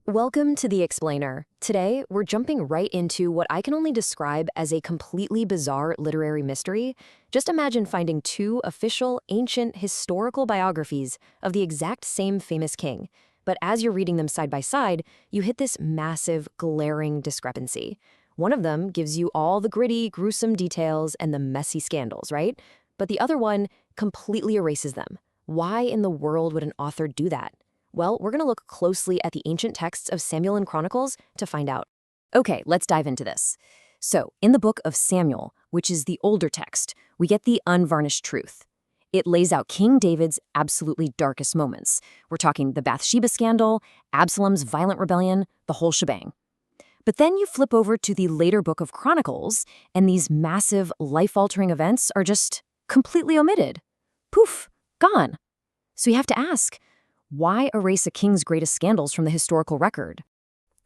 Welcome to The Explainer. Today, we're jumping right into what I can only describe as a completely bizarre literary mystery. Just imagine finding two official, ancient, historical biographies of the exact same famous king. But as you're reading them side by side, you hit this massive, glaring discrepancy. One of them gives you all the gritty, gruesome details and the messy scandals, right? But the other one completely erases them. Why in the world would an author do that? Well, we're going to look closely at the ancient texts of Samuel and Chronicles to find out. Okay, let's dive into this. So, in the book of Samuel, which is the older text, we get the unvarnished truth. It lays out King David's absolutely darkest moments. We're talking the Bathsheba scandal, Absalom's violent rebellion, the whole shebang. But then you flip over to the later book of Chronicles, and these massive, life-altering events are just completely omitted. Poof, gone. So you have to ask, why erase a king's greatest scandals from the historical record?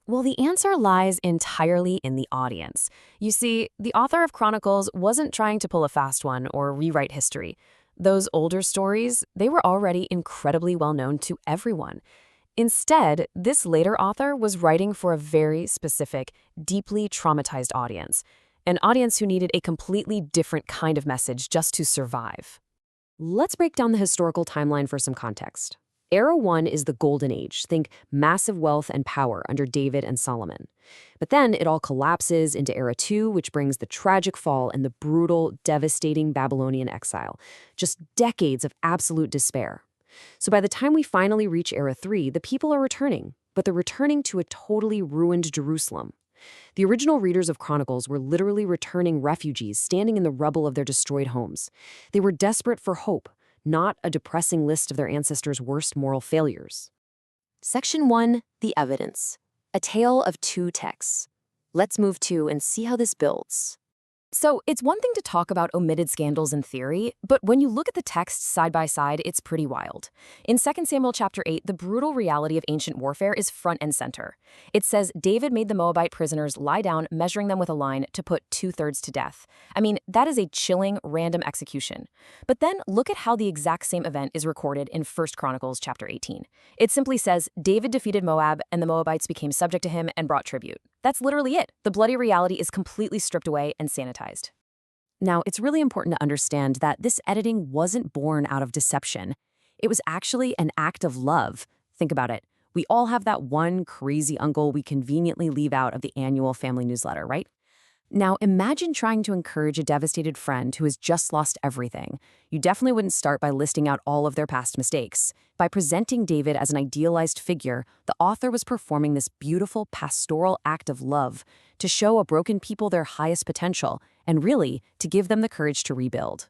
Well, the answer lies entirely in the audience. You see, the author of Chronicles wasn't trying to pull a fast one or rewrite history. Those older stories, they were already incredibly well known to everyone. Instead, this later author was writing for a very specific, deeply traumatized audience, an audience who needed a completely different kind of message just to survive. Let's break down the historical timeline for some context. Era 1 is the Golden Age, think massive wealth and power under David and Solomon. But then it all collapses into Era 2, which brings the tragic fall and the brutal, devastating Babylonian exile. Just decades of absolute despair. So by the time we finally reach Era 3, the people are returning, but they're returning to a totally ruined Jerusalem. The original readers of Chronicles were literally returning refugees standing in the rubble of their destroyed homes. They were desperate for hope, not a depressing list of their ancestors' worst moral failures. Section 1, The Evidence. A tale of two texts. Let's move to and see how this builds. So, it's one thing to talk about omitted scandals in theory, but when you look at the texts side by side, it's pretty wild. In 2 Samuel chapter 8, the brutal reality of ancient warfare is front and center. It says David made the Moabite prisoners lie down, measuring them with a line to put 2/3 to death. I mean, that is a chilling, random execution. But then look at how the exact same event is recorded in 1 Chronicles chapter 18. It simply says, David defeated Moab, and the Moabites became subject to him and brought tribute. That's literally it. The bloody reality is completely stripped away and sanitized. Now, it's really important to understand that this editing wasn't born out of deception. It was actually an act of love. Think about it. We all have that one crazy uncle we conveniently leave out of the annual family newsletter, right? Now, imagine trying to encourage a devastated friend who has just lost everything. You definitely wouldn't start by listing out all of their past mistakes. By presenting David as an idealized figure, the author was performing this beautiful pastoral act of love to show a broken people their highest potential and really to give them the courage to rebuild.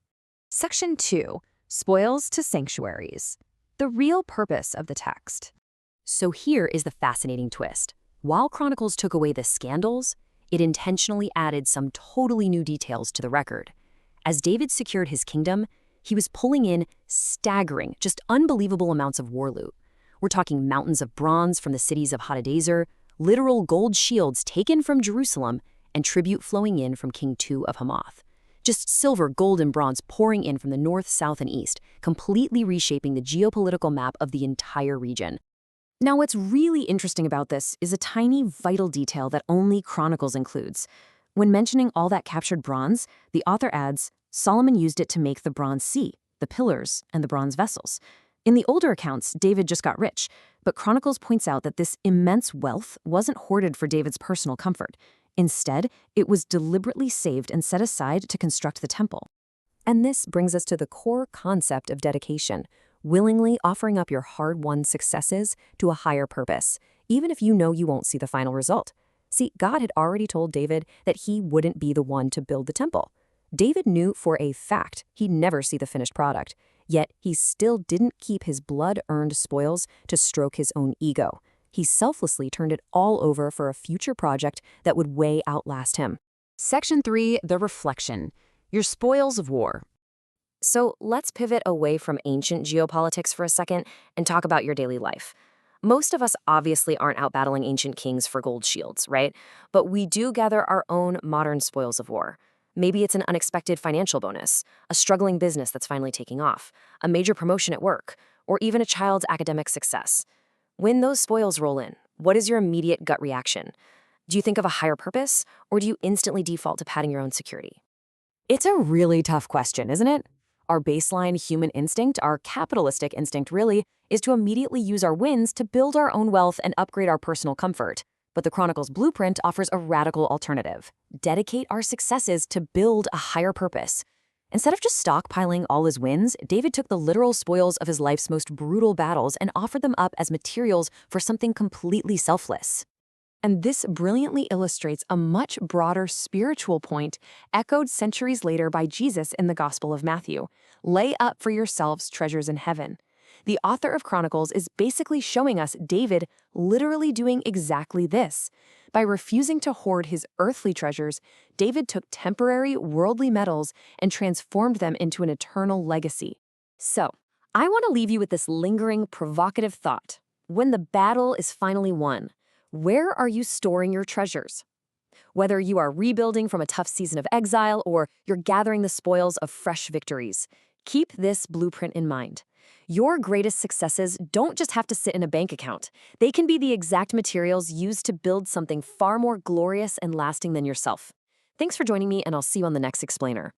Section 2, Spoils to Sanctuaries. The real purpose of the text. So here is the fascinating twist. While Chronicles took away the scandals, it intentionally added some totally new details to the record. As David secured his kingdom, he was pulling in staggering, just unbelievable amounts of war loot. We're talking mountains of bronze from the cities of Hadadezer, literal gold shields taken from Jerusalem, and tribute flowing in from King II of Hamath. Just silver, gold, and bronze pouring in from the north, south, and east, completely reshaping the geopolitical map of the entire region. Now, what's really interesting about this is a tiny, vital detail that only Chronicles includes. When mentioning all that captured bronze, the author adds, Solomon used it to make the bronze sea, the pillars, and the bronze vessels. In the older accounts, David just got rich, but Chronicles points out that this immense wealth wasn't hoarded for David's personal comfort. Instead, it was deliberately saved and set aside to construct the temple. And this brings us to the core concept of dedication, willingly offering up your hard-won successes to a higher purpose, even if you know you won't see the final result. See, God had already told David that he wouldn't be the one to build the temple. David knew for a fact he'd never see the finished product, yet he still didn't keep his blood-earned spoils to stroke his own ego. He selflessly turned it all over for a future project that would way outlast him. Section 3, The Reflection. Your spoils of war. So let's pivot away from ancient geopolitics for a second and talk about your daily life. Most of us obviously aren't out battling ancient kings for gold shields, right? But we do gather our own modern spoils of war. Maybe it's an unexpected financial bonus, a struggling business that's finally taking off, a major promotion at work, or even a child's academic success. When those spoils roll in, What is your immediate gut reaction? Do you think of a higher purpose, or do you instantly default to padding your own security? It's a really tough question, isn't it? Our baseline human instinct, our capitalistic instinct really, is to immediately use our wins to build our own wealth and upgrade our personal comfort. But the Chronicles blueprint offers a radical alternative. Dedicate our successes to build a higher purpose. Instead of just stockpiling all his wins, David took the literal spoils of his life's most brutal battles and offered them up as materials for something completely selfless. And this brilliantly illustrates a much broader spiritual point echoed centuries later by Jesus in the Gospel of Matthew. Lay up for yourselves treasures in heaven. The author of Chronicles is basically showing us David literally doing exactly this. By refusing to hoard his earthly treasures, David took temporary worldly metals and transformed them into an eternal legacy. So, I want to leave you with this lingering, provocative thought. When the battle is finally won, where are you storing your treasures? Whether you are rebuilding from a tough season of exile or you're gathering the spoils of fresh victories, keep this blueprint in mind. Your greatest successes don't just have to sit in a bank account. They can be the exact materials used to build something far more glorious and lasting than yourself. Thanks for joining me, and I'll see you on the next Explainer.